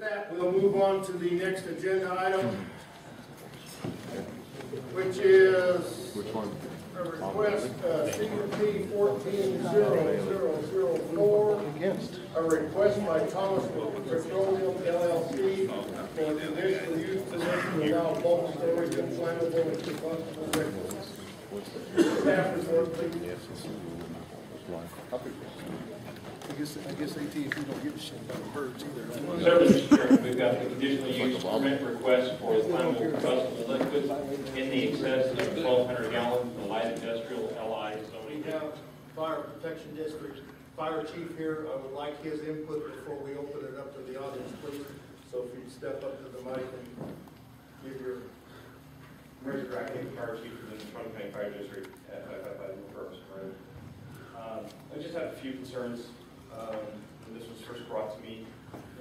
that, we'll move on to the next agenda item, which is a request, CUP 14-0004, a request by Thomas Petroleum LLC for a conditional use permission to allow bulk storage of flammable and combustible liquids. Staff report, please. I guess AT, if you don't give a shit about the birds either. Sir, Mr. Chairman, we've got the conditional use permit request for flammable combustible liquids in the excess of 1,200 gallons, the light industrial LI zoning. We have Fire Protection District Fire Chief here. I would like his input before we open it up to the audience, please. So if you'd step up to the mic and give your... Commissioner Dracking, Fire Chief for the Trumbull County Fire District at 555 New Purpose Road. I just have a few concerns. When this was first brought to me.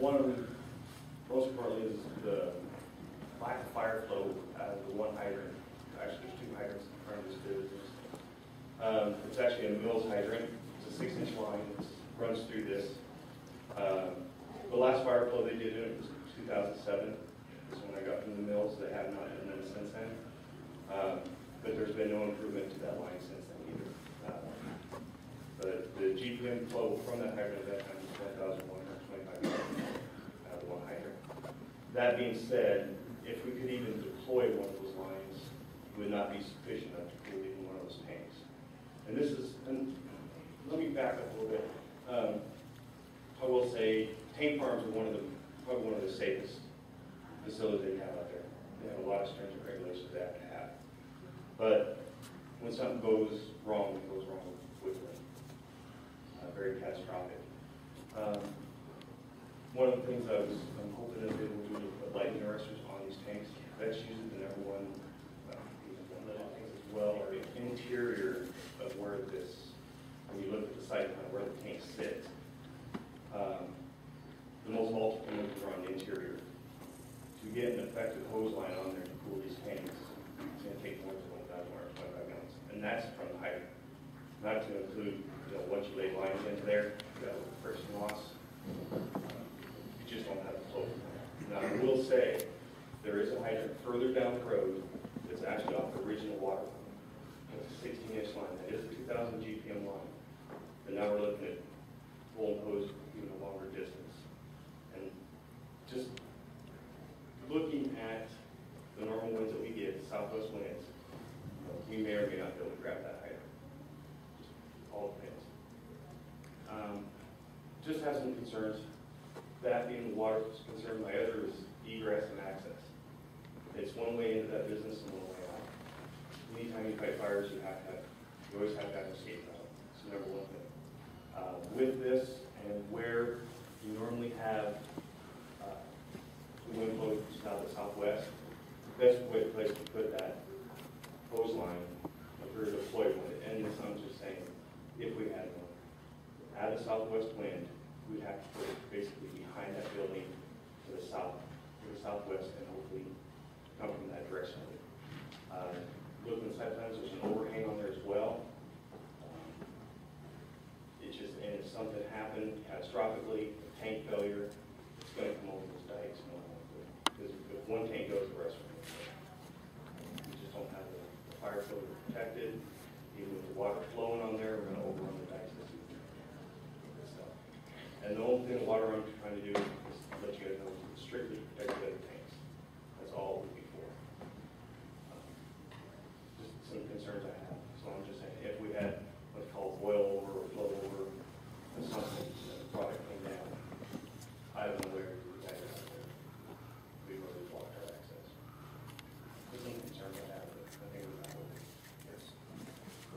One of them, most importantly, is the lack of fire flow out of the one hydrant. Actually, there's two hydrants in front of this business. It's actually a Mills hydrant. It's a 6-inch line that runs through this. The last fire flow they did in it was 2007. This is when I got from the Mills. They have not done it since then. But there's been no improvement to that line since then either. The GPM flow from that hydrant at that time was 1,125 gallons out of the one hydrant. That being said, if we could even deploy one of those lines, it would not be sufficient enough to cool even one of those tanks. And this is, and let me back up a little bit. I will say, tank farms are probably one of the safest facilities they have out there. They have a lot of stringent regulations they have to have. But when something goes wrong, it goes wrong quickly. Very catastrophic. One of the things I'm hoping that they will do is put lighting arresters on these tanks. That's usually the number one things as well, or the interior of where this, when you look at the site plan, where the tanks sit. The most volatile things are on the interior. To get an effective hose line on there to cool these tanks, it's going to take more than 1,125 gallons. And that's from the hydrant. Not to include, once you lay lines into there, you got a friction loss. You just don't have the flow. Now, I will say, there is a hydrant further down the road that's actually off the original water line. It's a 16-inch line. That is a 2,000 GPM line. And now we're looking at pulling hose even a longer distance. And just looking at the normal winds that we get, southwest winds, we may or may not be able to grab that hydrant. All depends. Just have some concerns. That being the water concern, my other is egress and access. It's one way into that business and one way out. Anytime you fight fires, you always have to have an escape route. It's number one thing. With this and where you normally have the wind flow south to southwest, the best place to put that hose line, if we were to deploy one, and I'm just saying, if we had one, out of southwest wind, we'd have to put it basically behind that building to the south, to the southwest, and hopefully come from that direction. Looking at the site plans, there's an overhang on there as well. And if something happened catastrophically, a tank failure, it's going to come over those dikes. Because if one tank goes, the rest of them. We just don't have the fire filter protected. Even with the water flowing on there, we're going to overrun the dikes this evening. And the only thing the water run's trying to do is let you guys know it's strictly protect the other tanks. That's all it would be for. Just some concerns I have. So I'm just saying, if we had what's called boil over or flow over, or something, the product came down, I don't know where we would have it out there. We really block our access. There's some concerns I have, but I think we're not over. Yes.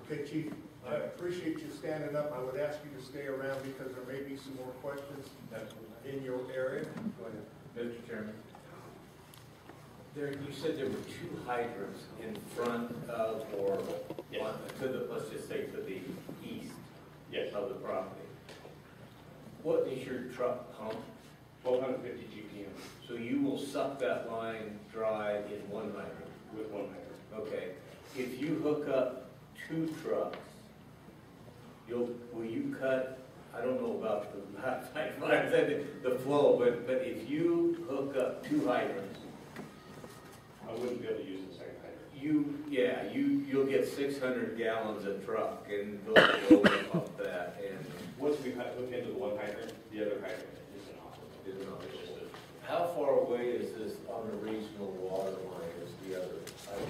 Okay, Chief, I appreciate you standing up. I would ask you to stay around because there may be some more questions in your area. Go ahead. Mr. Chairman. You said there were two hydrants in front of, or one, to the, let's just say to the east of the property. What is your truck pump? 1,250 GPM. So you will suck that line dry in one hydrant? With one hydrant. Okay. If you hook up two trucks, will you cut I don't know about the flow, but if you hook up 2 hydrants, I wouldn't be able to use the second hydrant. you'll get 600 gallons a truck, and they'll go up that, and Once we hook into the one hydrant, the other hydrant isn't operable. Isn't operable. It's just how far away is this on the regional water line as the other hydrant?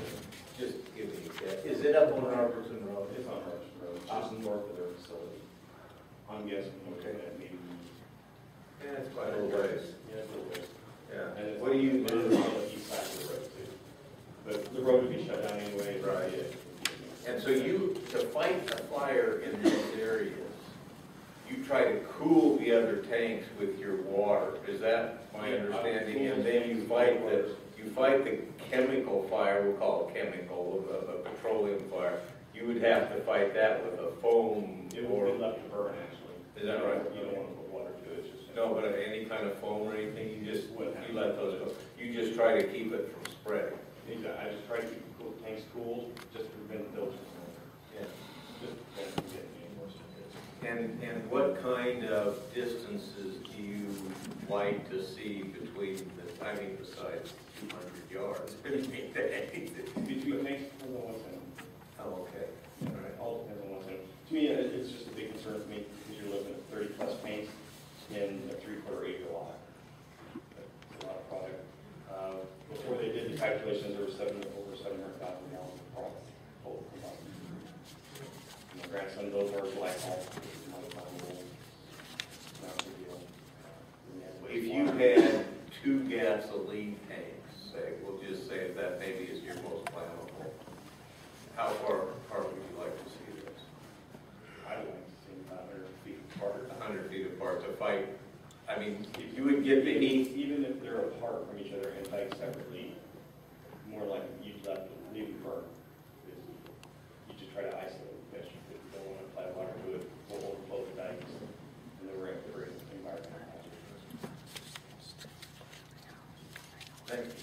Just give me a guess. Is it up on Robertson Road? It's on Robertson Road, it's just north of their facility. I'm guessing we're looking at maybe. Yeah, it's quite a little ways. Yeah, it's a little ways. Yeah. And it's What do you it's do? on the east side of the road too. But the road would be shut down anyway. Right. Yeah. And so you, to fight a fire in these areas, you try to cool the other tanks with your water. Is that my understanding? And then you fight the chemical fire, we'll call it chemical, a petroleum fire. You would have to fight that with a foam It or, will be left to burn actually. Is that right? You don't want to put water to it, it's just. no, but any kind of foam or anything, you just, Wouldn't have you let those go. You just try to keep it from spreading. I just try to keep the tanks cool, just to prevent filters. Yeah. Just to prevent them getting any worse. And what kind of distances do you like to see between the, I mean, besides 200 yards? Between tanks, depends on what's in them. Oh, okay, all right. All depends on what's in them. To me, it's just a big concern for me, because you're looking at 30+ tanks in a 3/4 acre lot. That's a lot of product. Before they did the calculations, there was over 700,000 gallons of product. Total combined. My grandson, those are glycol. Not a big deal. If you had 2 gasoline tanks, say, we'll just say that maybe is your most flammable, how far apart would you like to see this? I'd like to see 500 feet apart. 100 feet apart to fight. I mean, if you would get the heat. Even if they're apart from each other and tied separately, more like you'd leave it burn. You just try to isolate the fish. If you don't want to apply water to it, we'll overflow the dikes, and then we're going to create environmental hazard. Thank you.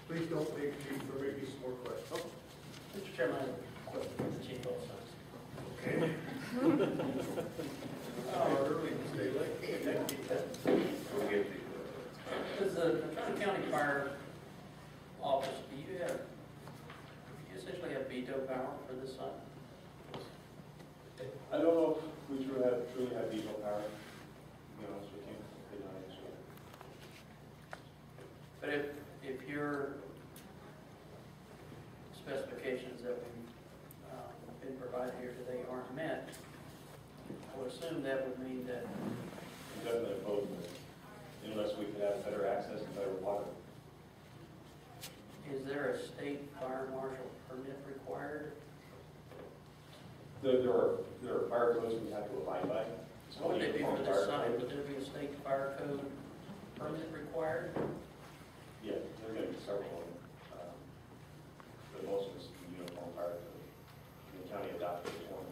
Please don't make me, there may be some more questions. Mr. Chairman, I have a question for the chief also. Okay. Early, stay late. We'll get to you. Does the Turner County Fire Office, do you essentially have veto power for this site? I don't know if we truly have veto power, to be honest with you. Could not answer that. But if your specifications that we've been provided here today aren't met, I would assume that would mean that I'm definitely opposed to it, unless we could have better access and better water. is there a state fire marshal permit required? There are fire codes we have to abide by. It's What would called they be for uniform this fire site? code. Would there be a state fire code permit required? Yeah, there are going to be several of them. But most of it's uniform fire code. The county adopted its own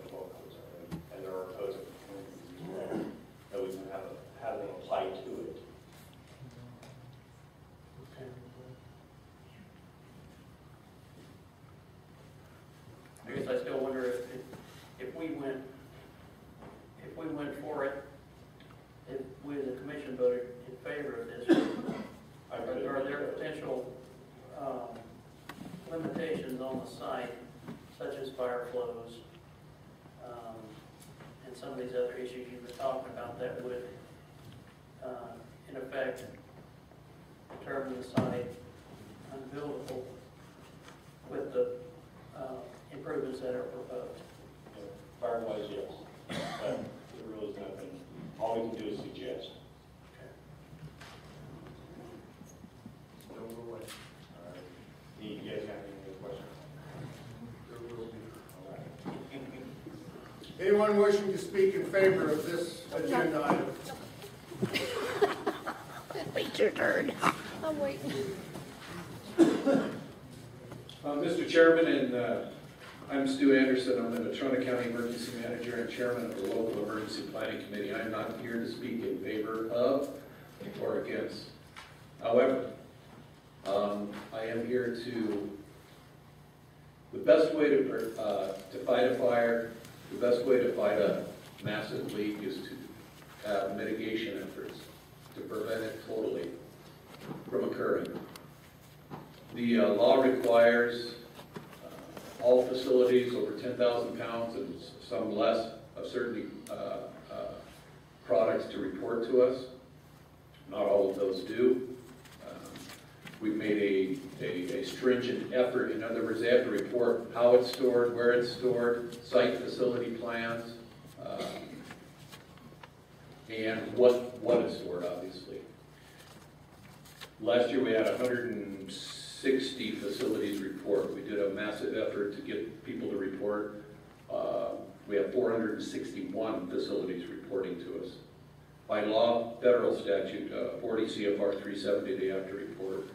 2012 codes already, and there are codes that we can have them apply to it. I guess I still wonder if we went for it, if we as a commission voted in favor of this, are there potential limitations on the site, such as fire flows, and some of these other issues you were talking about that would, in effect, determine the site unbuildable with the improvements that are proposed? Fire-wise, yes. But there really is nothing, all we can do is suggest. Don't go away. Do you guys have any other questions? There will be. All right. Anyone wishing to speak in favor of this agenda item? Wait your turn. I'm waiting. Mr. Chairman, and I'm Stu Anderson. I'm the Natrona County Emergency Manager and Chairman of the Local Emergency Planning Committee. I'm not here to speak in favor of or against. However, I am here to, the best way to fight a fire, the best way to fight a massive leak is to have mitigation efforts to prevent it totally from occurring. The law requires all facilities over 10,000 pounds and some less of certain products to report to us. Not all of those do. We've made a stringent effort. In other words, they have to report how it's stored, where it's stored, site facility plans, and what is stored, obviously. Last year we had 160 facilities report. We did a massive effort to get people to report. We have 461 facilities reporting to us. By law, federal statute, 40 CFR 370, they have to report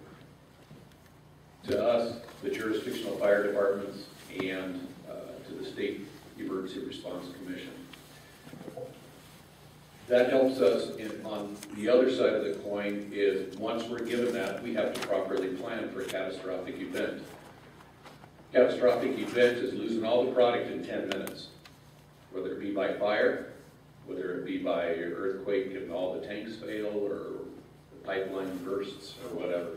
to us, the jurisdictional fire departments, and to the State Emergency Response Commission. That helps us on the other side of the coin is once we're given that, we have to properly plan for a catastrophic event. Catastrophic event is losing all the product in 10 minutes, whether it be by fire, whether it be by earthquake and all the tanks fail, or the pipeline bursts, or whatever.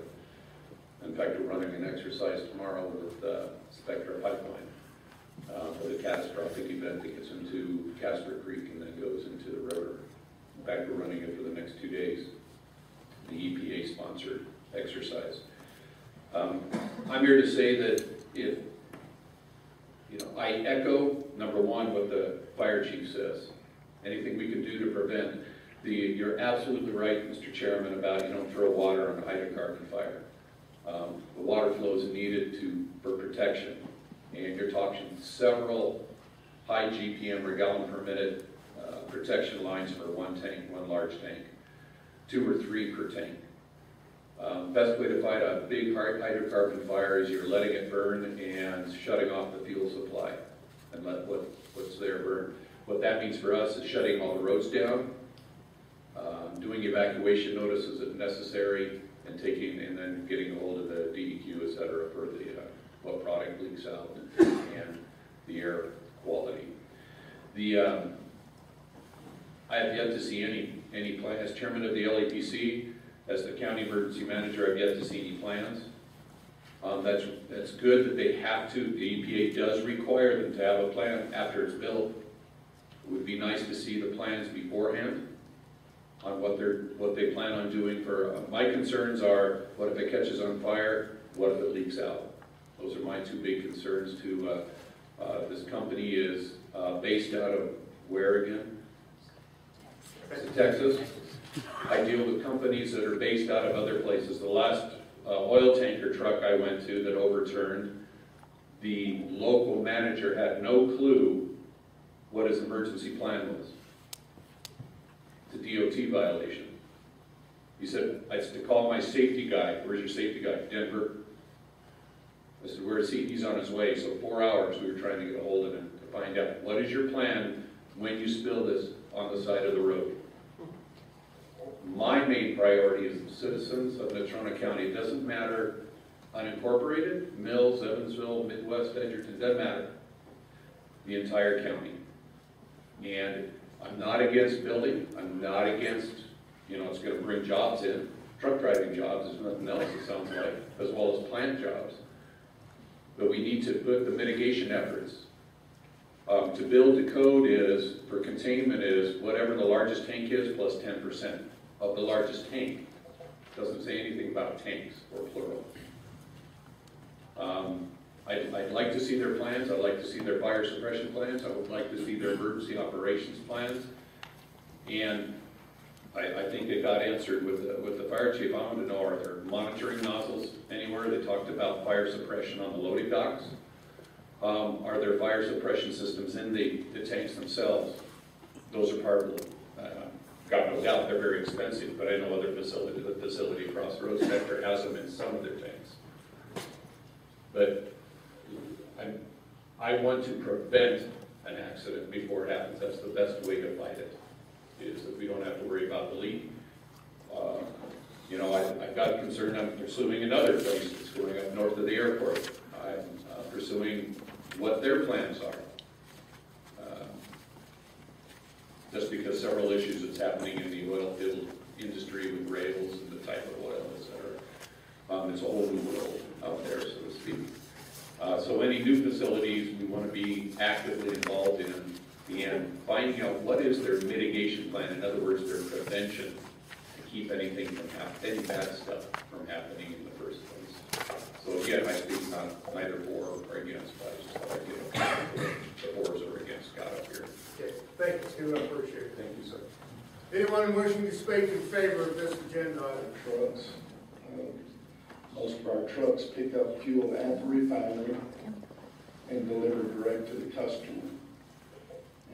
In fact, we're running an exercise tomorrow with Spectra Pipeline for the catastrophic event that gets into Casper Creek and then goes into the river. In fact, we're running it for the next 2 days, the EPA-sponsored exercise. I'm here to say that if, I echo, number one, what the fire chief says. Anything we can do to prevent. You're absolutely right, Mr. Chairman, about you don't throw water on a hydrocarbon fire. The water flow is needed for protection. And you're talking several high GPM or gallon per minute protection lines for one tank, one large tank, 2 or 3 per tank. Best way to fight a big hydrocarbon fire is you're letting it burn and shutting off the fuel supply and let what's there burn. What that means for us is shutting all the roads down, doing evacuation notices if necessary, and then getting a hold of the DEQ, et cetera, for what product leaks out and the air quality. I have yet to see any plan. As chairman of the LAPC, as the county emergency manager, I've yet to see any plans. That's good that they have to. The EPA does require them to have a plan after it's built. It would be nice to see the plans beforehand on what they plan on doing for. My concerns are, what if it catches on fire? What if it leaks out? Those are my 2 big concerns. This company is based out of where again? Texas. I deal with companies that are based out of other places. The last oil tanker truck I went to that overturned, the local manager had no clue what his emergency plan was. It's a DOT violation. He said, I said to call my safety guy. Where's your safety guy? Denver. I said, where is he? He's on his way. So 4 hours we were trying to get a hold of him to find out, what is your plan when you spill this on the side of the road? My main priority is the citizens of Natrona County. It doesn't matter unincorporated, Mills, Evansville, Midwest, Edgerton, doesn't matter. The entire county. And I'm not against building. I'm not against, it's going to bring jobs in. Truck driving jobs is nothing else, it sounds like, as well as plant jobs. But we need to put the mitigation efforts. To build the code is, for containment is, whatever the largest tank is plus 10% of the largest tank. Doesn't say anything about tanks or plural. I'd like to see their plans. I'd like to see their fire suppression plans. I would like to see their emergency operations plans. And I think it got answered with the fire chief. I want to know, are there monitoring nozzles anywhere? They talked about fire suppression on the loading docks. Are there fire suppression systems in the tanks themselves? Those are part of them. Got no doubt they're very expensive, but I know other facilities, the facility across the road sector has them in some of their tanks. But I want to prevent an accident before it happens. That's the best way to fight it, is that we don't have to worry about the leak. I've got concern. I'm pursuing another place that's going up north of the airport. I'm pursuing what their plans are. just because several issues that's happening in the oil field industry with rails and the type of oil, et cetera. It's a whole new world out there, so to speak. So any new facilities, we want to be actively involved in and finding out what is their mitigation plan. In other words, their prevention to keep anything from happening, any bad stuff from happening in the first place. So again, I speak neither for or against, but I just thought I'd get the fors or against Scott up here. Okay, thank you, Stu, I appreciate it. Thank you, sir. Anyone wishing to speak in favor of this agenda item? Trucks. Most of our trucks pick up fuel at the refinery and deliver direct to the customer.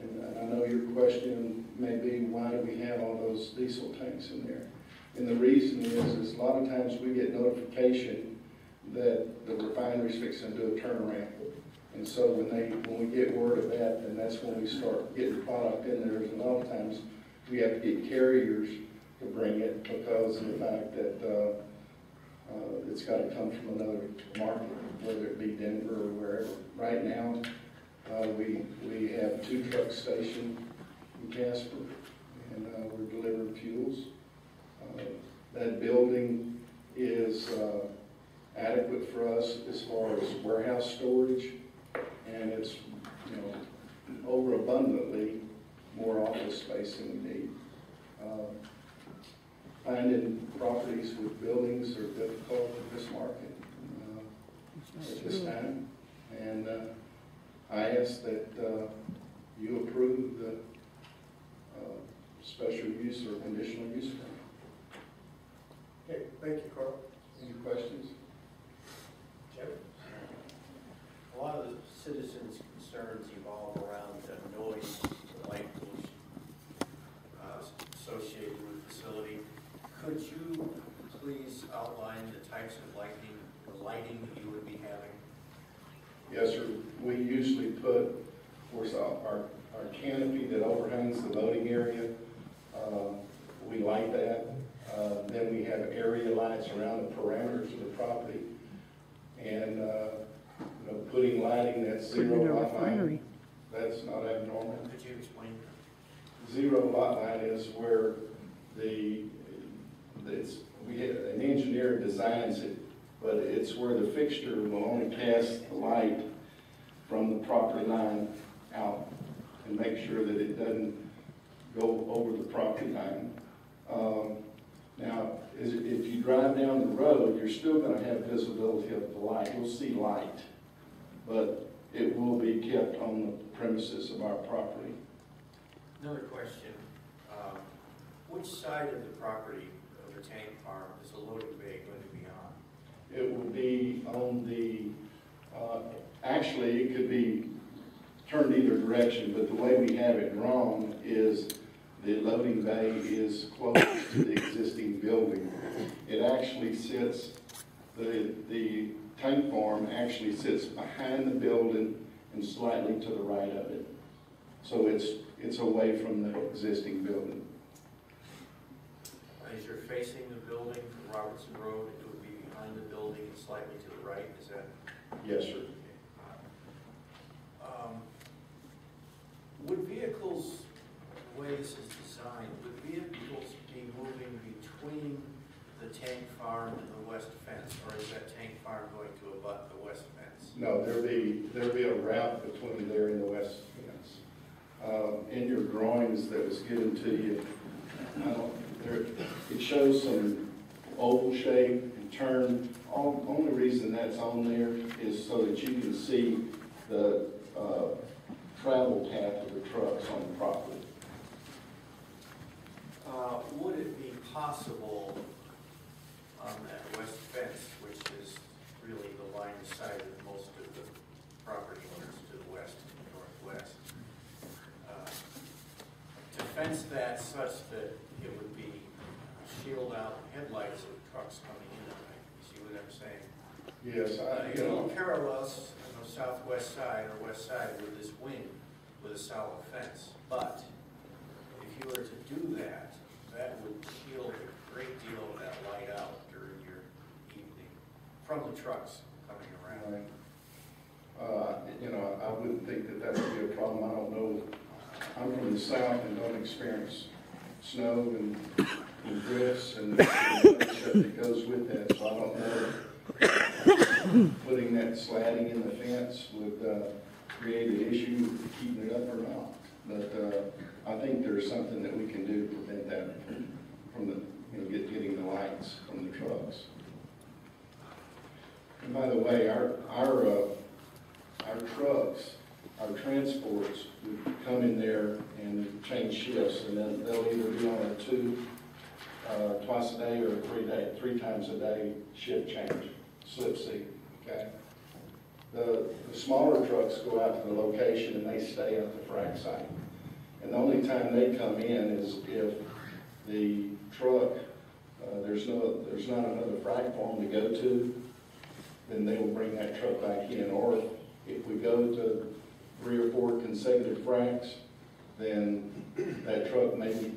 And I know your question may be, why do we have all those diesel tanks in there? And the reason is a lot of times we get notification that the refinery's fixing to do a turnaround. And so when we get word of that, then that's when we start getting product in there. And a lot of times we have to get carriers to bring it because of the fact that it's got to come from another market, whether it be Denver or wherever. Right now, we have 2 trucks stationed in Casper, and we're delivering fuels. That building is adequate for us as far as warehouse storage, and it's, overabundantly more office space than we need. Finding properties with buildings are difficult in this market at this time, and I ask that you approve the special use or conditional use permit. Okay, thank you, Carl. Any questions? A lot of the citizens' concerns evolve around the noise, the light pollution associated with the facility. Could you please outline the types of lighting that you would be having? Yes, sir. We usually put, of course, our canopy that overhangs the loading area. We light that. Then we have area lights around the parameters of the property. And putting lighting that's zero lot line, that's not abnormal. Could you explain? Zero lot line is where an engineer designs it, but it's where the fixture will only cast the light from the property line out and make sure that it doesn't go over the property line. Now, if you drive down the road, you're still going to have visibility of the light. You'll see light, but it will be kept on the premises of our property. Another question. Which side of the property of the tank farm is the loading bay going to be on? It will be on the, actually it could be turned either direction, but the way we have it drawn is the loading bay is closest to the existing building. It actually sits, the tank farm actually sits behind the building and slightly to the right of it. So it's away from the existing building. As you're facing the building from Robertson Road, it would be behind the building and slightly to the right, is that? Yes, sir. Would vehicles, the way this is designed, would vehicles be moving between the tank farm and the west fence, or is that tank farm going to abut the west fence? No, there'll be a route between there and the west fence. In your drawings that was given to you, it shows some oval shape and turn. Only reason that's on there is so that you can see the travel path of the trucks on the property. Would it be possible on that west fence, which is really the line of sight of most of the property owners to the west and northwest, to fence that such that it would be shield out headlights of trucks coming in at night? You see what I'm saying? Yes, It parallels on the southwest side or west side with this wing with a solid fence. But if you were to do that, that would shield a great deal of that light out during your evening from the trucks coming around. Right. I wouldn't think that that would be a problem. I don't know I'm from the south and don't experience snow and drifts and the stuff that goes with that, so I don't know if putting that slatting in the fence would create an issue keeping it up or not. But I think there's something that we can do to prevent that from the, getting the lights from the trucks. And by the way, our trucks, our transports would come in there and change shifts, and then they'll either be on a twice a day or three times a day shift change, slip seat, okay? The smaller trucks go out to the location and they stay at the frac site. And the only time they come in is if the truck, there's not another frac for them to go to, then they will bring that truck back in. Or if we go to 3 or 4 consecutive fracs, then that truck may be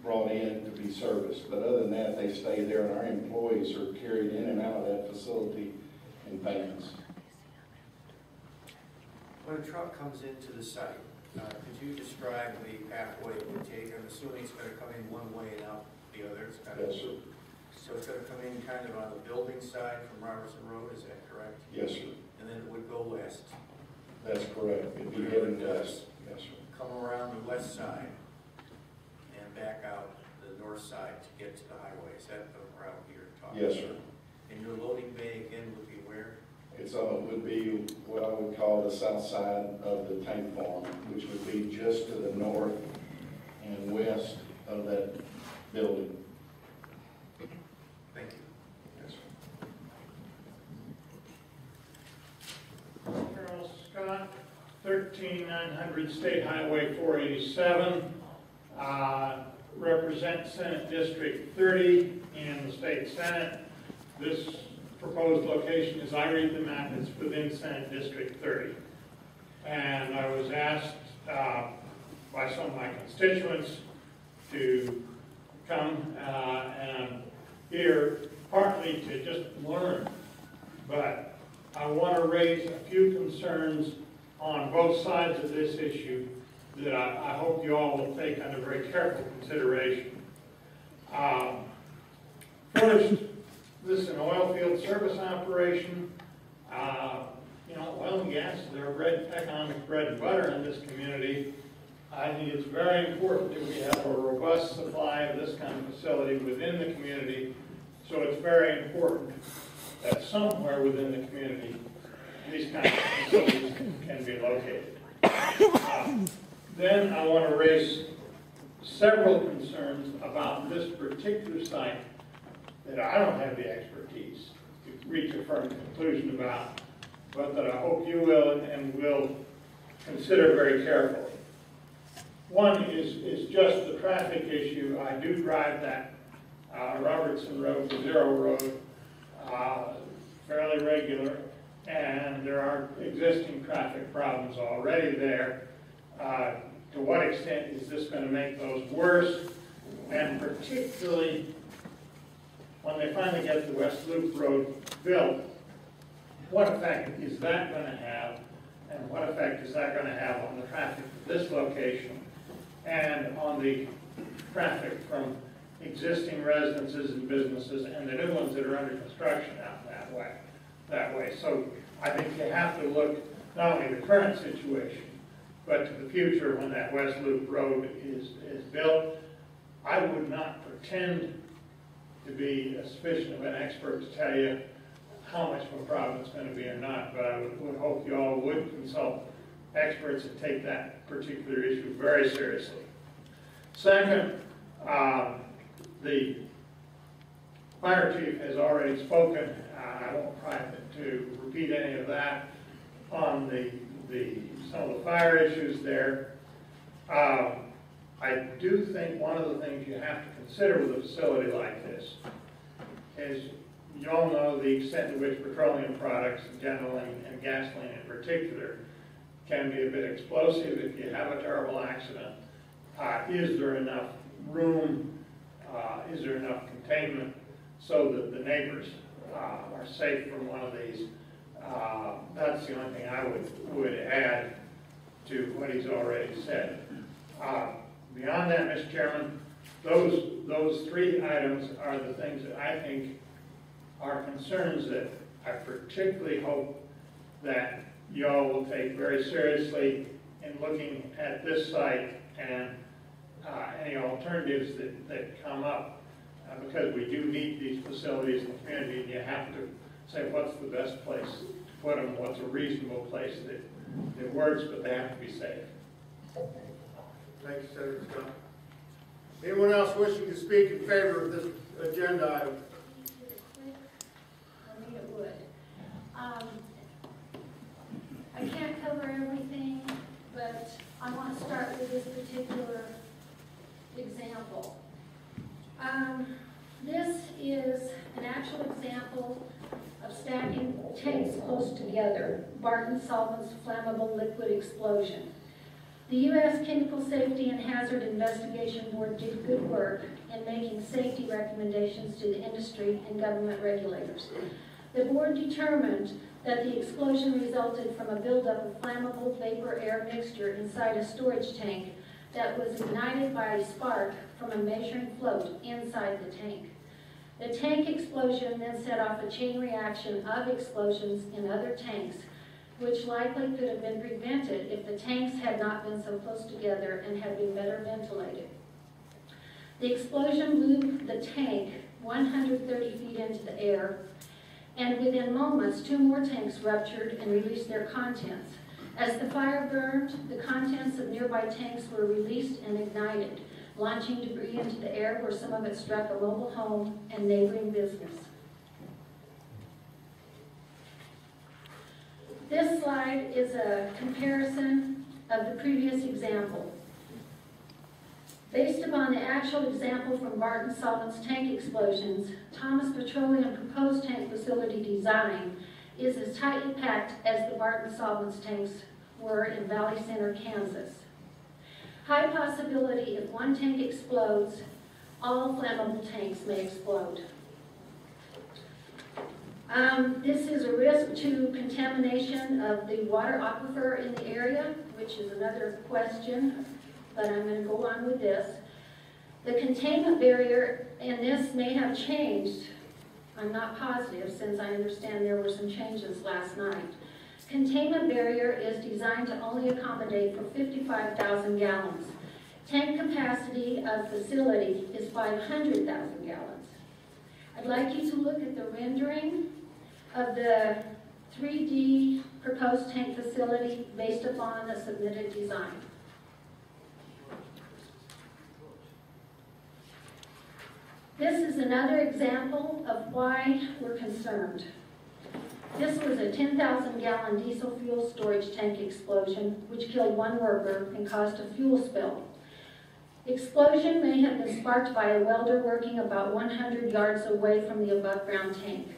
brought in to be serviced. But other than that, they stay there, and our employees are carried in and out of that facility in vans. When a truck comes into the site, could you describe the pathway it would take? I'm assuming it's going to come in one way and out the other. It's kind of, Yes, sir. So it's going to come in kind of on the building side from Robertson Road, is that correct? Yes, sir. And then it would go west. That's correct. It'd be heading west. Yes, sir. Come around the west side and back out the north side to get to the highway. Is that the route you're talking about? Yes, sir. And your loading bay again would be where? It would be what I would call the south side of the tank farm, which would be just to the north and west of that building. Thank you. Yes, sir. Charles Scott, 13900 State Highway 487, represent Senate District 30 in the State Senate. This proposed location, as I read the map, is within Senate District 30. And I was asked by some of my constituents to come and here partly to just learn, but I want to raise a few concerns on both sides of this issue that I hope you all will take under very careful consideration. First, this is an oil field service operation. Oil and gas is our economic bread and butter in this community. I think it's very important that we have a robust supply of this kind of facility within the community. So it's very important that somewhere within the community these kinds of facilities can be located. Then I want to raise several concerns about this particular site that I don't have the expertise to reach a firm conclusion about, but that I hope you will and will consider very carefully. One is just the traffic issue. I do drive that Robertson Road to Zero Road fairly regular, and there are existing traffic problems already there. To what extent is this going to make those worse? And particularly when they finally get the West Loop Road built, what effect is that going to have, and what effect is that going to have on the traffic at this location and on the traffic from existing residences and businesses and the new ones that are under construction out that way. So I think you have to look not only at the current situation, but to the future when that West Loop Road is built. I would not pretend to be sufficient of an expert to tell you how much of a problem it's going to be or not, but I would hope you all would consult experts and take that particular issue very seriously. Second, the fire chief has already spoken. I won't try to repeat any of that on some of the fire issues there. I do think one of the things you have to consider with a facility like this is you all know the extent to which petroleum products in general and gasoline in particular can be a bit explosive if you have a terrible accident. Is there enough room, is there enough containment so that the neighbors are safe from one of these? That's the only thing I would add to what he's already said. Beyond that, Mr. Chairman, those three items are the things that I think are concerns that I particularly hope that y'all will take very seriously in looking at this site and any alternatives that come up, because we do need these facilities in the community, and you have to say what's the best place to put them, what's a reasonable place that works, but they have to be safe. Thank you, Senator Scott. Anyone else wishing to speak in favor of this agenda item? Anita Wood. I can't cover everything, but I want to start with this particular example. This is an actual example of stacking tanks close together, Barton Solvents Flammable Liquid Explosion. The U.S. Chemical Safety and Hazard Investigation Board did good work in making safety recommendations to the industry and government regulators. The board determined that the explosion resulted from a buildup of flammable vapor-air mixture inside a storage tank that was ignited by a spark from a measuring float inside the tank. The tank explosion then set off a chain reaction of explosions in other tanks, which likely could have been prevented if the tanks had not been so close together and had been better ventilated. The explosion blew the tank 130 feet into the air, and within moments, 2 more tanks ruptured and released their contents. As the fire burned, the contents of nearby tanks were released and ignited, launching debris into the air where some of it struck a mobile home and neighboring business. This slide is a comparison of the previous example. Based upon the actual example from Barton Solvents tank explosions, Thomas Petroleum proposed tank facility design is as tightly packed as the Barton Solvents tanks were in Valley Center, Kansas. High possibility if one tank explodes, all flammable tanks may explode. This is a risk to contamination of the water aquifer in the area, which is another question, but I'm going to go on with this. The containment barrier in this may have changed. I'm not positive, since I understand there were some changes last night. Containment barrier is designed to only accommodate for 55,000 gallons. Tank capacity of facility is 500,000 gallons. I'd like you to look at the rendering of the 3D proposed tank facility based upon the submitted design. This is another example of why we're concerned. This was a 10,000-gallon diesel fuel storage tank explosion, which killed 1 worker and caused a fuel spill. The explosion may have been sparked by a welder working about 100 yards away from the above-ground tank.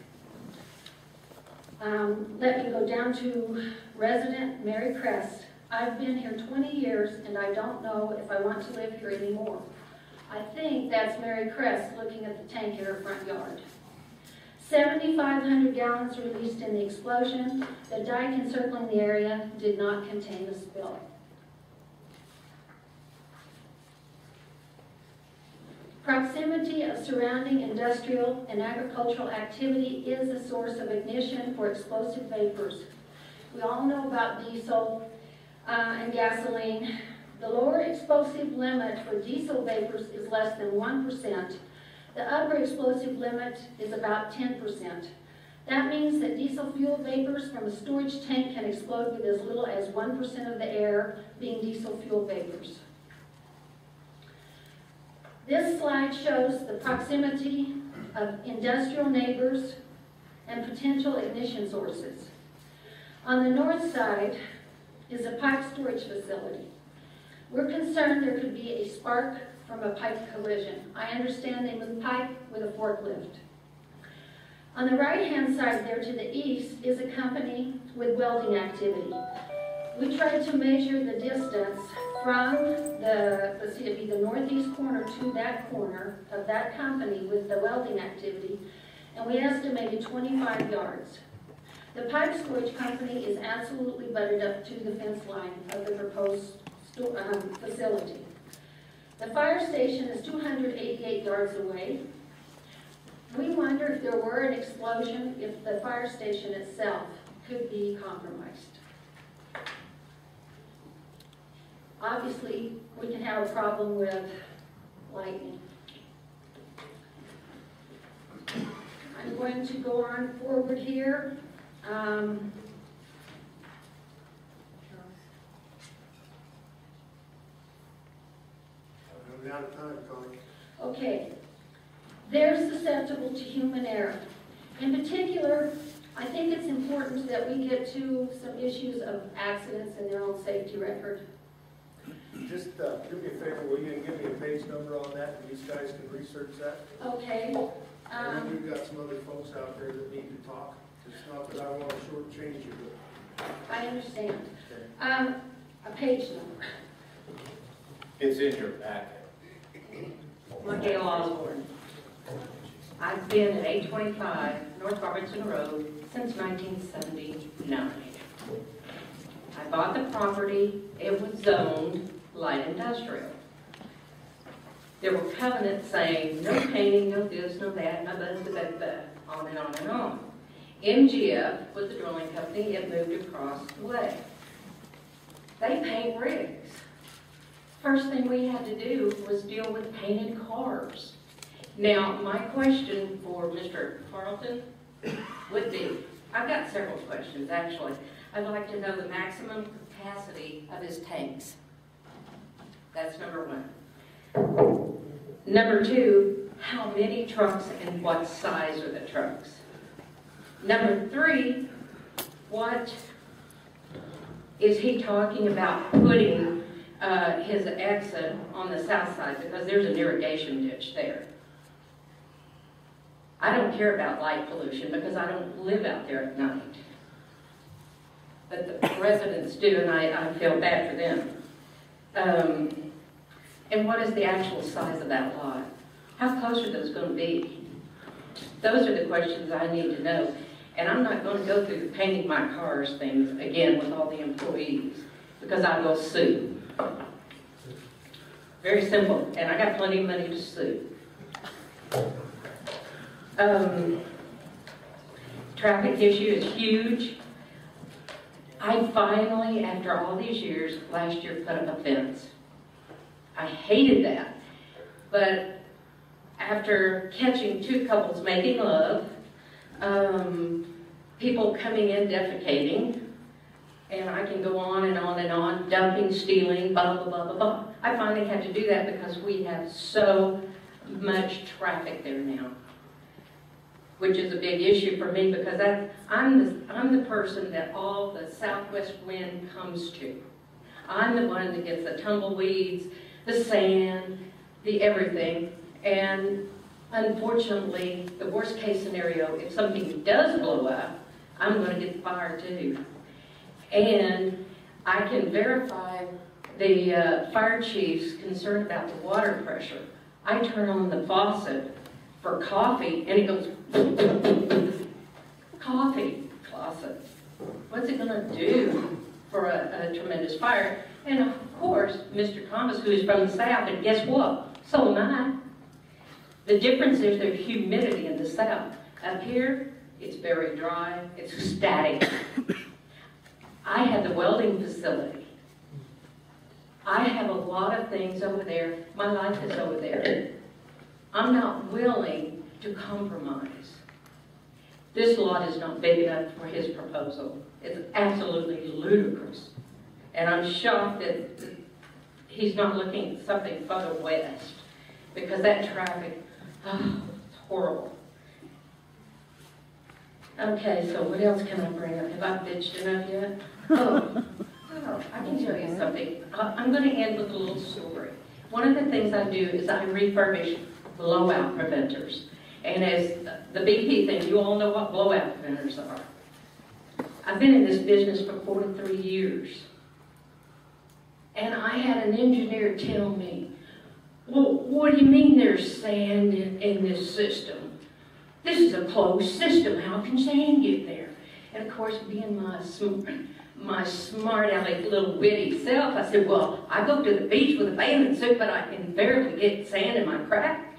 Let me go down to resident Mary Crest. I've been here 20 years, and I don't know if I want to live here anymore. I think that's Mary Crest looking at the tank in her front yard. 7,500 gallons released in the explosion. The dike encircling the area did not contain the spill. Proximity of surrounding industrial and agricultural activity is a source of ignition for explosive vapors. We all know about diesel and gasoline. The lower explosive limit for diesel vapors is less than 1%. The upper explosive limit is about 10%. That means that diesel fuel vapors from a storage tank can explode with as little as 1% of the air being diesel fuel vapors. This slide shows the proximity of industrial neighbors and potential ignition sources. On the north side is a pipe storage facility. We're concerned there could be a spark from a pipe collision. I understand they move pipe with a forklift. On the right-hand side there to the east is a company with welding activity. We tried to measure the distance from let's see, it'd be the northeast corner to that corner of that company with the welding activity, and we estimated 25 yards. The pipe storage company is absolutely butted up to the fence line of the proposed facility. The fire station is 288 yards away. We wonder if there were an explosion, if the fire station itself could be compromised. Obviously, we can have a problem with lightning. I'm going to go on forward here. I'm out of time, Connie. Okay, they're susceptible to human error. In particular, I think it's important that we get to some issues of accidents and their own safety record. Just do me a favor, will you give me a page number on that, and these guys can research that? Okay. And then we've got some other folks out there that need to talk. It's not that I want to shortchange you, but. I understand. Okay. A page number. It's in your packet. Gail Osborne. I've been at 825 North Robertson Road since 1979. I bought the property, it was zoned light industrial. There were covenants saying no painting, no this, no that, no that, on and on and on. MGF was the drilling company, it moved across the way. They paint rigs. First thing we had to do was deal with painted cars. Now, my question for Mr. Carlton would be, I've got several questions actually. I'd like to know the maximum capacity of his tanks. That's number one. Number two, how many trucks and what size are the trucks? Number three, what is he talking about putting his exit on the south side, because there's an irrigation ditch there. I don't care about light pollution because I don't live out there at night. But the residents do, and I feel bad for them. And what is the actual size of that lot? How close are those going to be? Those are the questions I need to know. And I'm not going to go through the painting my cars things again with all the employees, because I will sue. Very simple, and I got plenty of money to sue. Traffic issue is huge. I finally, after all these years, last year put up a fence. I hated that. But after catching two couples making love, people coming in defecating, and I can go on and on and on, dumping, stealing, blah, blah, blah, blah, blah. I finally had to do that because we have so much traffic there now, which is a big issue for me because I'm the person that all the southwest wind comes to. I'm the one that gets the tumbleweeds, the sand, the everything, and unfortunately, the worst case scenario, if something does blow up, I'm going to get fired too. And I can verify the fire chief's concern about the water pressure. I turn on the faucet for coffee and it goes coffee faucet. What's it going to do for a tremendous fire? And of course, Mr. Thomas, who is from the south, and guess what? So am I. The difference is there's humidity in the south. Up here, it's very dry, it's static. I have the welding facility. I have a lot of things over there. My life is over there. I'm not willing to compromise. This lot is not big enough for his proposal. It's absolutely ludicrous. And I'm shocked that he's not looking at something further west, because that traffic, oh, it's horrible. Okay, so what else can I bring up? Have I bitched enough yet? Oh, I can tell you something. I'm going to end with a little story. One of the things I do is I refurbish blowout preventers. And as the BP thing, you all know what blowout preventers are. I've been in this business for 43 years. And I had an engineer tell me, well, what do you mean there's sand in this system? This is a closed system. How can sand get there? And of course, being my my smart aleck little witty self, I said, well, I go to the beach with a bathing suit, but I can barely get sand in my crack.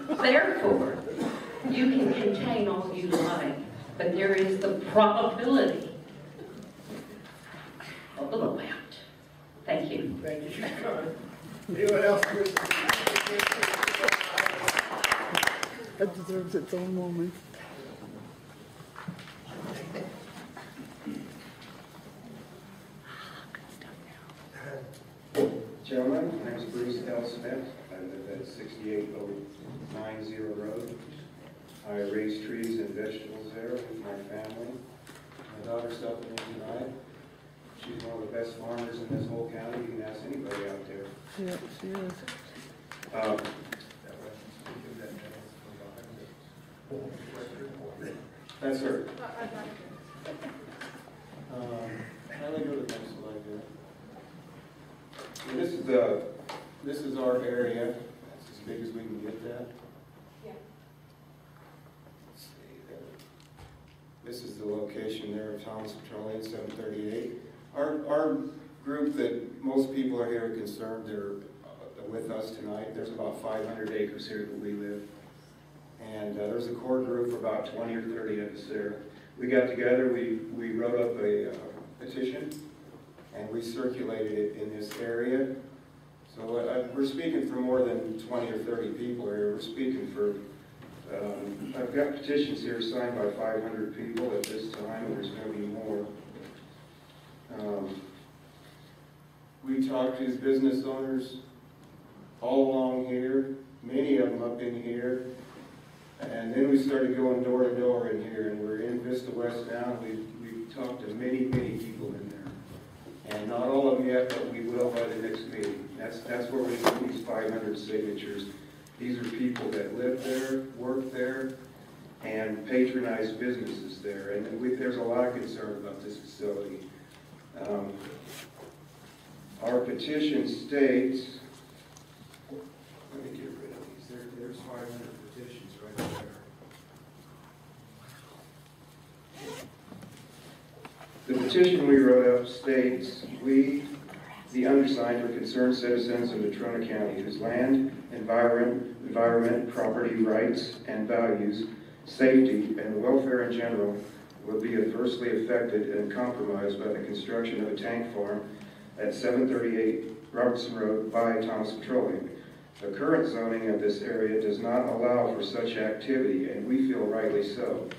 Therefore, you can contain all you like, but there is the probability of a blowout. Thank you. Thank you, Sean. Anyone else? That deserves its own moment. Gentlemen, my name is Bruce L. Smith. I live at 6890 Road. I raise trees and vegetables there with my family. My daughter's helping me tonight. She's one of the best farmers in this whole county. You can ask anybody out there. Yeah, she is. That's her. How do I go to the next slide there? This is our area. That's as big as we can get that. Yeah. Let's see there. This is the location there of Thomas Petroleum 738. Our group that most people are here concerned, they're with us tonight. There's about 500 acres here that we live. And there's a core group of about 20 or 30 of us there. We got together, we wrote up a petition, and we circulated it in this area. So we're speaking for more than 20 or 30 people here. We're speaking for, I've got petitions here signed by 500 people at this time, and there's going to be more. We talked to these business owners all along here, many of them up in here, and then we started going door to door in here, and we're in Vista West now. We've talked to many, many people in there, and not all of them yet, but we will by the next meeting. That's where we need these 500 signatures. These are people that live there, work there, and patronize businesses there, and there's a lot of concern about this facility. Our petition states, let me get rid of these, there's 500 petitions right there. The petition we wrote up states, we, the undersigned, are concerned citizens of Natrona County whose land, environment, property rights and values, safety, and welfare in general will be adversely affected and compromised by the construction of a tank farm at 738 Robertson Road by Thomas Petroleum. The current zoning of this area does not allow for such activity, and we feel rightly so.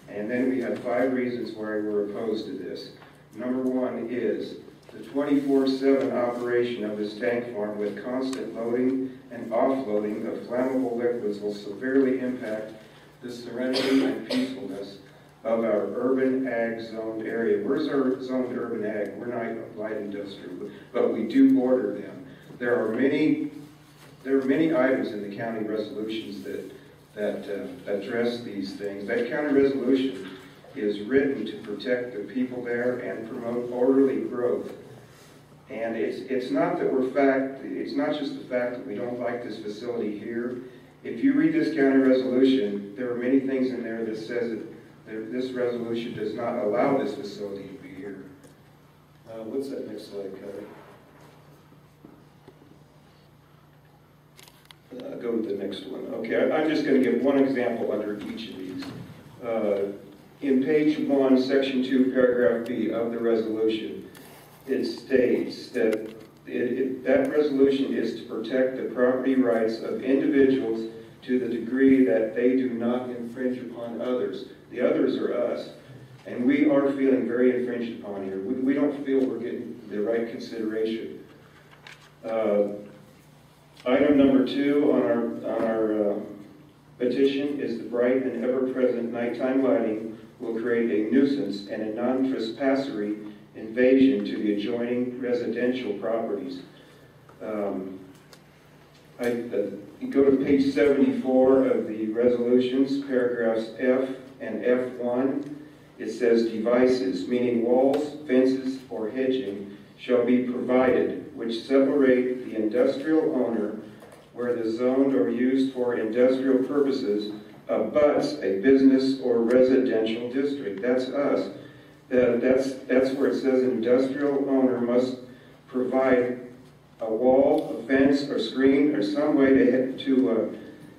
And then we have 5 reasons why we're opposed to this. Number 1 is the 24/7 operation of this tank farm with constant loading and offloading of flammable liquids will severely impact the serenity and peacefulness of our urban ag zoned area. Where's our zoned urban ag? We're not light industrial, but we do border them. There are many items in the county resolutions that address these things. That county resolution is written to protect the people there and promote orderly growth. And it's not just the fact that we don't like this facility here. If you read this county resolution, there are many things in there that says that this resolution does not allow this facility to be here. What's that next slide, Kelly? Go to the next one. Okay, I'm just going to give one example under each of these. In page 1, section 2, paragraph B of the resolution, it states that that resolution is to protect the property rights of individuals to the degree that they do not infringe upon others. The others are us, and we are feeling very infringed upon here. We don't feel we're getting the right consideration. Item number 2 on our petition is the bright and ever-present nighttime lighting will create a nuisance and a non-trespassory invasion to the adjoining residential properties. Go to page 74 of the resolutions, paragraphs F and F1. It says devices, meaning walls, fences, or hedging, shall be provided which separate the industrial owner where the zoned or used for industrial purposes abuts a business or residential district. That's us. That's where it says an industrial owner must provide a wall, a fence, or screen, or some way to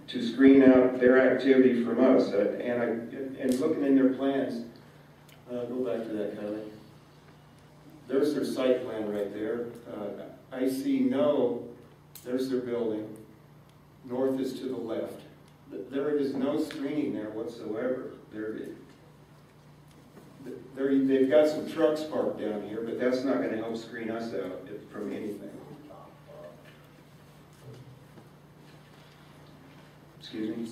screen out their activity from us. And looking in their plans, go back to that, Kylie. There's their site plan right there. I see there's their building. North is to the left. There is no screening there whatsoever. They've got some trucks parked down here, but that's not going to help screen us out from anything. Excuse me?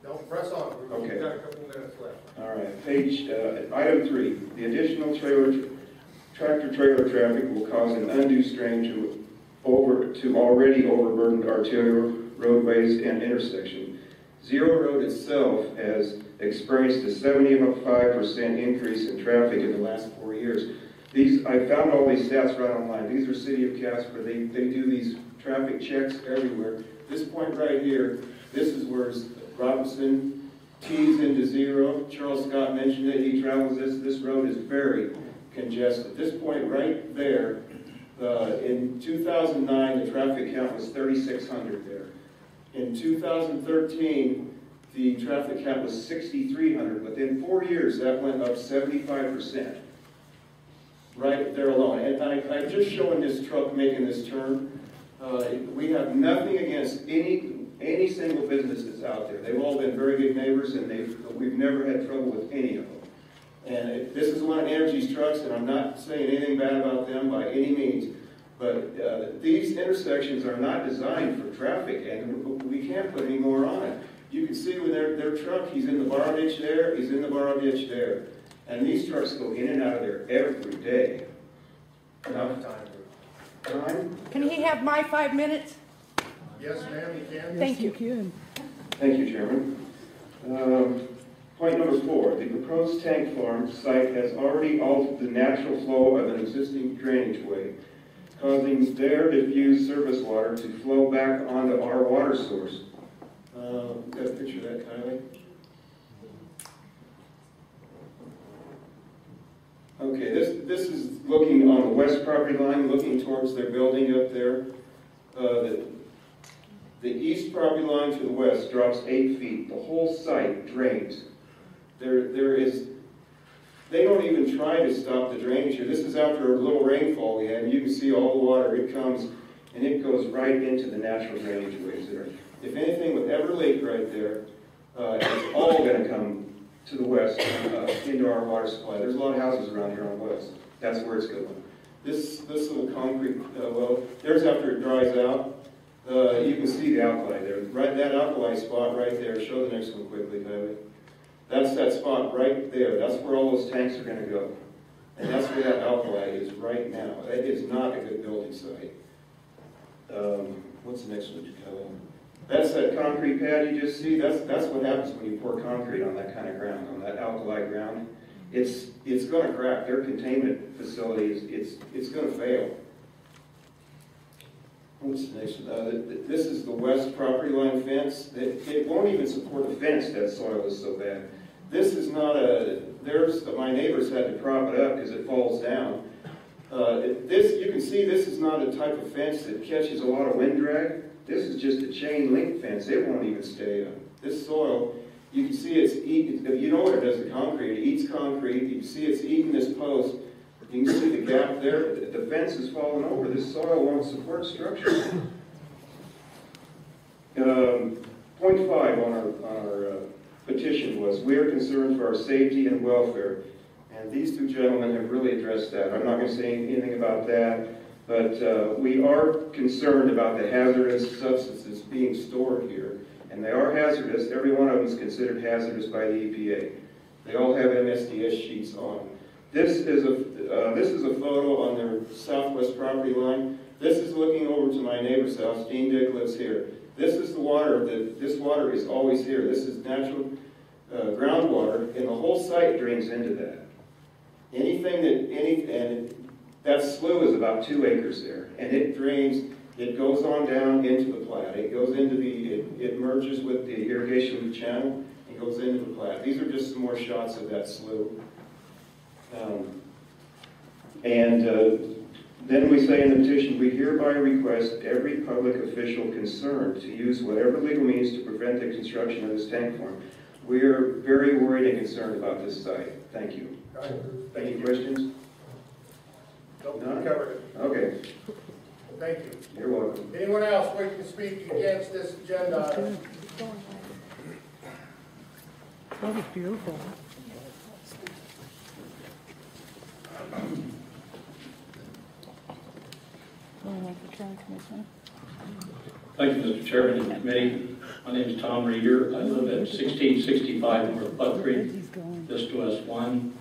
No, press on. Okay. We've got a couple minutes left. All right, item 3. The additional tractor-trailer traffic will cause an undue strain to already overburdened arterial roadways and intersections. Zero Road itself has experienced a 75% increase in traffic in the last 4 years. I found all these stats right online. These are City of Casper. They do these traffic checks everywhere. This point right here, this is where Robinson tees into Zero. Charles Scott mentioned it. He travels this. This road is very congested. This point right there, in 2009, the traffic count was 3,600 there. In 2013, the traffic count was 6,300. Within 4 years, that went up 75%. Right there alone. And I'm just showing this truck making this turn. We have nothing against any single business that's out there. They've all been very good neighbors, and we've never had trouble with any of them. And this is one of Energy's trucks, and I'm not saying anything bad about them by any means. But these intersections are not designed for traffic, and we can't put any more on it. You can see with their truck, he's in the borrow ditch there, he's in the borrow ditch there. And these trucks go in and out of there every day. Enough time. Can he have my 5 minutes? Yes, ma'am, you can. Thank you. Thank you, Chairman. Point number 4, the proposed tank farm site has already altered the natural flow of an existing drainage way, causing their diffused surface water to flow back onto our water source. Got a picture of that, Kylie? Okay, this is looking on the west property line, looking towards their building up there. The east property line to the west drops 8 feet. The whole site drains. They don't even try to stop the drainage here. This is after a little rainfall we had, and you can see all the water. It comes, and it goes right into the natural drainage ways there. If anything would ever leak right there, it's all going to come to the west into our water supply. There's a lot of houses around here on the west. That's where it's going. This little concrete well, there's after it dries out. You can see the alkali there. Right, that alkali spot right there. Show the next one quickly, baby. That's that spot right there. That's where all those tanks are going to go. And that's where that alkali is right now. That is not a good building site. What's the next one, Kelly? That's that concrete pad you just see. That's what happens when you pour concrete on that kind of ground, on that alkali ground. It's going to crack. Their containment facility it's going to fail. What's the next one? This is the west property line fence. It won't even support the fence. That soil is so bad. This is not my neighbors had to prop it up because it falls down. You can see this is not a type of fence that catches a lot of wind drag. This is just a chain link fence. It won't even stay up. This soil, you can see it's eating, you know what it does to concrete. It eats concrete. You can see it's eating this post. You can see the gap there. The fence is falling over. This soil won't support structure. Point 5 on our petition was, we are concerned for our safety and welfare. And these two gentlemen have really addressed that. I'm not going to say anything about that, but we are concerned about the hazardous substances being stored here. And they are hazardous. Every one of them is considered hazardous by the EPA. They all have MSDS sheets on them. This is a photo on their southwest property line. This is looking over to my neighbor's house. Dean Dick lives here. This is the water. This water is always here. This is natural groundwater, and the whole site drains into that. And that slough is about 2 acres there, and it drains. It goes on down into the Platte. It goes into it merges with the irrigation channel and goes into the Platte. These are just some more shots of that slough. Then we say in the petition, we hereby request every public official concerned to use whatever legal means to prevent the construction of this tank farm. We are very worried and concerned about this site. Thank you. Any questions? Nope, we None? covered it. Okay, Thank you. you're welcome. Anyone else wishing to speak against this agenda item? That was beautiful. Thank you, Mr. Chairman and committee. My name is Tom Reeder. I live at 1665 North Buck Creek, this to S1.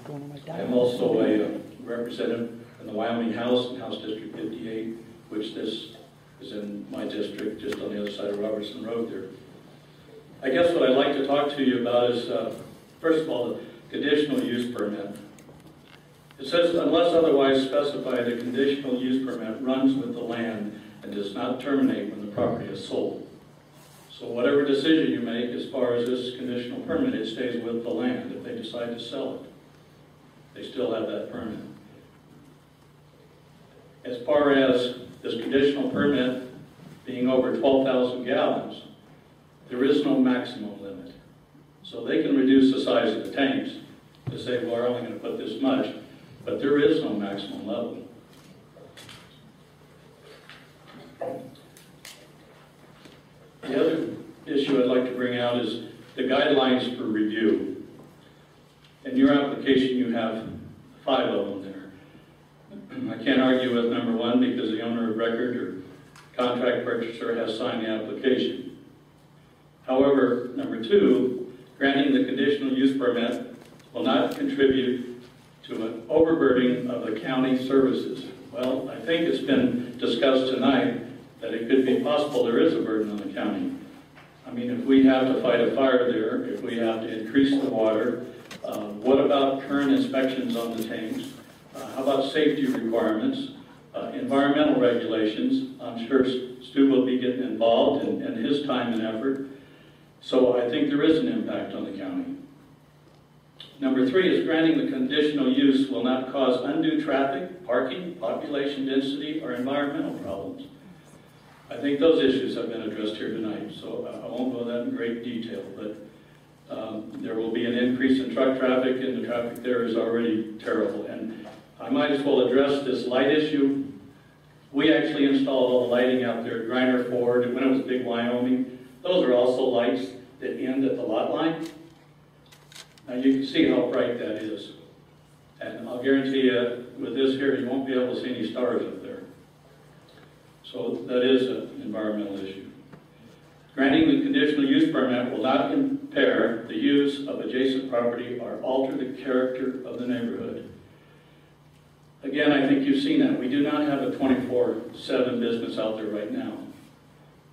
I'm also a representative in the Wyoming House, House District 58, which this is in my district, just on the other side of Robertson Road there. I guess what I'd like to talk to you about is, first of all, the conditional use permit. It says, unless otherwise specified, a conditional use permit runs with the land and does not terminate when the property is sold. So whatever decision you make as far as this conditional permit, it stays with the land. If they decide to sell it, they still have that permit. As far as this conditional permit being over 12,000 gallons, there is no maximum limit. So they can reduce the size of the tanks to say, well, we're only going to put this much, but there is no maximum level. The other issue I'd like to bring out is the guidelines for review. In your application, you have 5 of them there. I can't argue with number 1 because the owner of record or contract purchaser has signed the application. However, number 2, granting the conditional use permit will not contribute to an overburdening of the county services. Well, I think it's been discussed tonight that it could be possible there is a burden on the county. I mean, if we have to fight a fire there, if we have to increase the water, what about current inspections on the tanks? How about safety requirements, environmental regulations? I'm sure Stu will be getting involved in his time and effort. So I think there is an impact on the county. Number 3 is granting the conditional use will not cause undue traffic, parking, population density, or environmental problems. I think those issues have been addressed here tonight, so I won't go into that in great detail, but there will be an increase in truck traffic, and the traffic there is already terrible. And I might as well address this light issue. We actually installed all the lighting out there at Griner Ford when it was Big Wyoming. Those are also lights that end at the lot line. Now you can see how bright that is. And I'll guarantee you, with this here, you won't be able to see any stars up there. So that is an environmental issue. Granting the conditional use permit will not impair the use of adjacent property or alter the character of the neighborhood. Again, I think you've seen that. We do not have a 24/7 business out there right now.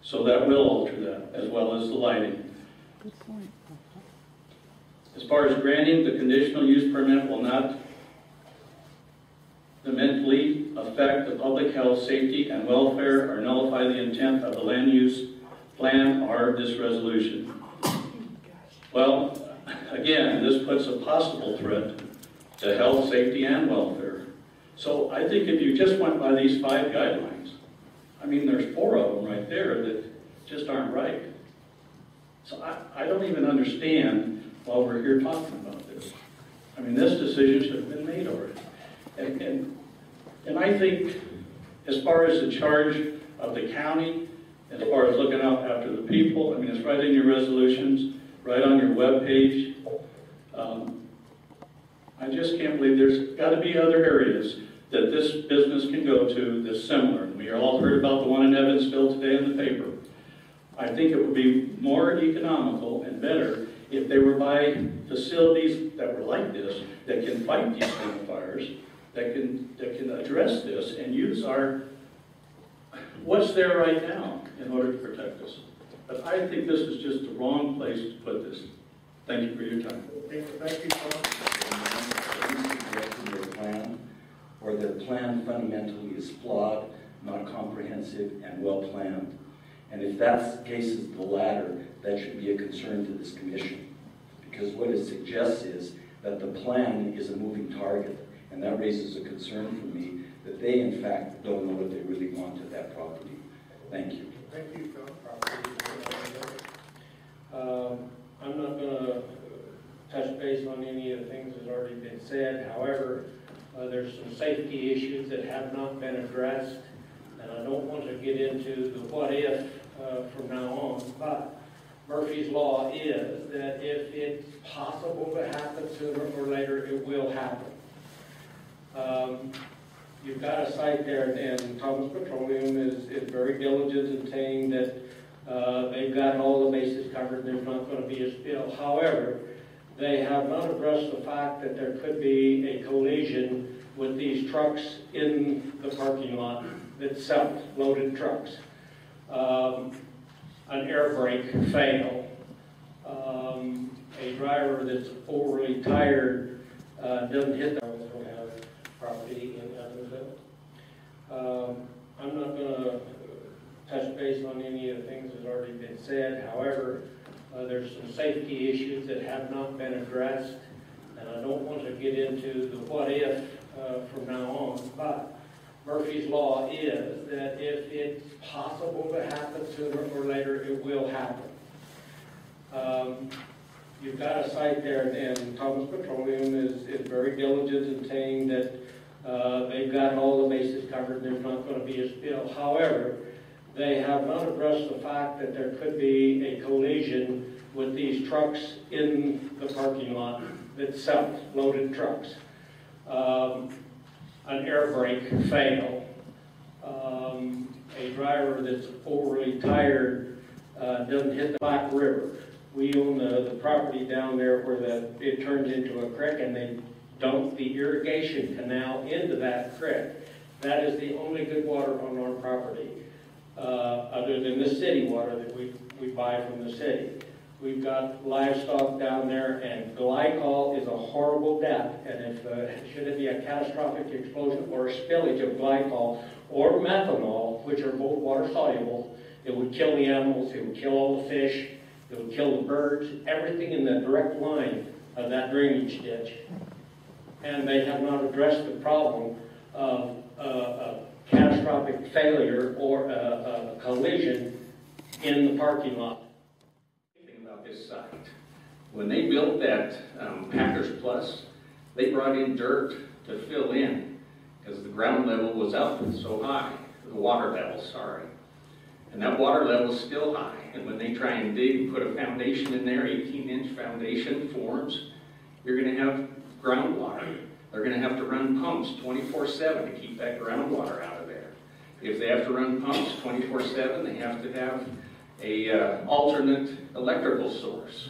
So that will alter that, as well as the lighting. Good point. As far as granting the conditional use permit will not detrimentally affect the public health, safety, and welfare or nullify the intent of the land use plan or this resolution. Well, again, this puts a possible threat to health, safety, and welfare. So I think if you just went by these 5 guidelines, I mean, there's 4 of them right there that just aren't right. So I don't even understand why we're here talking about this. I mean, this decision should have been made already. And I think as far as the charge of the county, as far as looking out after the people, I mean, it's right in your resolutions, right on your webpage. I just can't believe there's got to be other areas that this business can go to that's similar. We all heard about the one in Evansville today in the paper. I think it would be more economical and better if they were by facilities that were like this, that can fight these kind of fires, that can address this and use what's there right now in order to protect us. But I think this is just the wrong place to put this. Thank you for your time. Thank you, Tom. Their plan, or their plan fundamentally is flawed, not comprehensive, and well planned. And if that's the case, is the latter, that should be a concern to this commission. Because what it suggests is that the plan is a moving target. And that raises a concern for me that they, in fact, don't know what they really want at that property. Thank you. Thank you, Phil. I'm not going to touch base on any of the things that's already been said. However, there's some safety issues that have not been addressed, and I don't want to get into the what if from now on, but Murphy's Law is that if it's possible to happen sooner or later, it will happen. You've got a site there, and Thomas Petroleum is very diligent in saying that they've got all the bases covered and there's not going to be a spill. However, they have not addressed the fact that there could be a collision with these trucks in the parking lot itself, loaded trucks. An air brake fail, a driver that's overly tired doesn't hit the property in INTHE. I'm not going to touch base on any of the things that's already been said. However, there's some safety issues that have not been addressed, and I don't want to get into the what if from now on, but Murphy's Law is that if it's possible to happen sooner or later, it will happen. You've got a site there, and Thomas Petroleum is very diligent in saying that they've got all the bases covered and there's not going to be a spill. However, they have not addressed the fact that there could be a collision with these trucks in the parking lot itself, loaded trucks. An air brake fail, a driver that's overly tired doesn't hit the Black River. We own the property down there where it turns into a creek, and they dump the irrigation canal into that creek. That is the only good water on our property, other than the city water that we buy from the city. We've got livestock down there, and glycol is a horrible death. And if should it be a catastrophic explosion or a spillage of glycol or methanol, which are both water soluble, it would kill the animals, it would kill all the fish, it would kill the birds, everything in the direct line of that drainage ditch. And they have not addressed the problem of a catastrophic failure or a collision in the parking lot. About this site. When they built that Packers Plus, they brought in dirt to fill in because the ground level was up so high, the water level, sorry. And that water level is still high. And when they try and dig and put a foundation in there, 18-inch foundation forms, you're going to have groundwater. They're going to have to run pumps 24/7 to keep that groundwater out of there. If they have to run pumps 24/7, they have to have a alternate electrical source